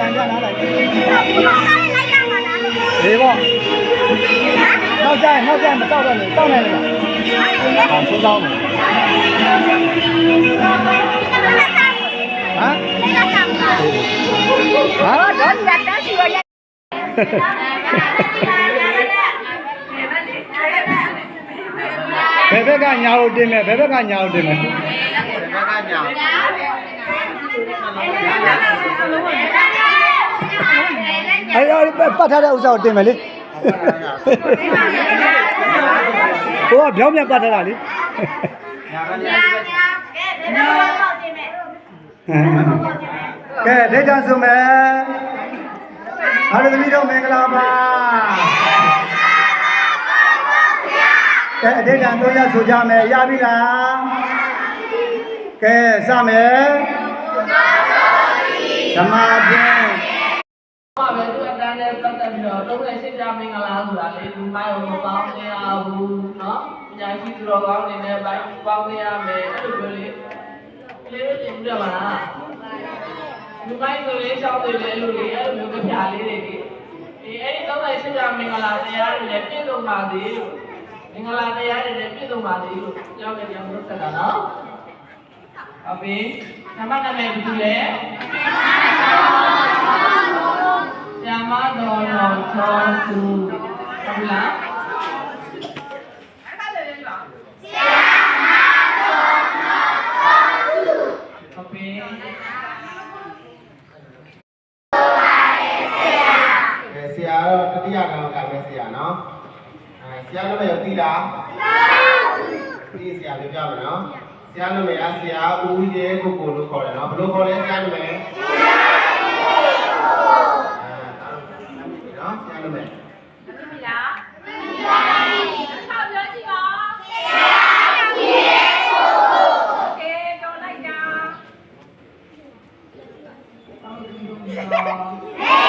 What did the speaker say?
ပြန်ကြနားလိုက်ဒီပေါ့နောက်ကျရင်မစောက်တော့လေစောက်နိုင်လားအောင်ဆုံးတော့မယ်ဟမ်တော့ဒီကတန်းစီရဘယ်ဘက်ကညာကိုတင်မယ်ဘယ်ဘက်ကညာကိုတင်မယ်ဘယ်ဘက်ကညာအဲ့တော့ပတ်ထားတဲ့ဥစ္စာကိုတင်မယ်လေကိုကပြောင်းပြန်ပတ်ထားတာလေကဲဒေတာဆိုမယ်အားလုံးသမီးတို့မင်္ဂလာပါကဲအဒေတာတို့ရဆိုကြမယ်ရပြီလားကဲစမယ်ဓမ္မပြန်ဘာပဲသူအတန်းနဲ့ပတ်သက်ပြီးတော့သုံးတဲ့ရှင်းပြမင်္ဂလာဆိုတာလေဒီမိုင်းကိုပေါင်းနေရဘူးเนาะပညာရှိသူတော်ကောင်းတွေနဲ့ပေါင်းနေရမယ်အဲ့လိုမျိုးလေလေးပြင်ပြပါလားဒီမိုင်းကိုလေးရှောင်းနေလေလို့လေအဲ့လိုမျိုးပြလေးတွေဒီအဲ့ဒီသုံးတဲ့ရှင်းပြမင်္ဂလာတရားတွေလည်းပြည့်စုံပါသေးလို့မင်္ဂလာတရားတွေလည်းပြည့်စုံပါသေးလို့ကြောက်ကြကြောက်လို့ဆက်တာเนาะဟုတ်ပြီဓမ္မနာမည်ဘူးလေဆရာမတော်တော်ချောစုဟုတ်လားအဲ့ဒါလည်းလားဆရာမတော်တော်ချောစုဟုတ်ပြီဆရာတော့တတိယကောင်ကပဲဆရာနော်ဆရာနာမည်ကိုသိလားသိဆရာပြောပြမယ်နော်ဆရာနာမည်ကဆရာဦးရဲကိုကိုလို့ခေါ်တယ်နော်ဘယ်လိုခေါ်လဲဆရာနာမည်နော်ဆရာနာမည်သိလားသိပါပြီဆောက်ပြောကြည့်ပါဆရာဦးရဲကိုကိုကဲတော်လိုက်တာဟုတ်ပြီ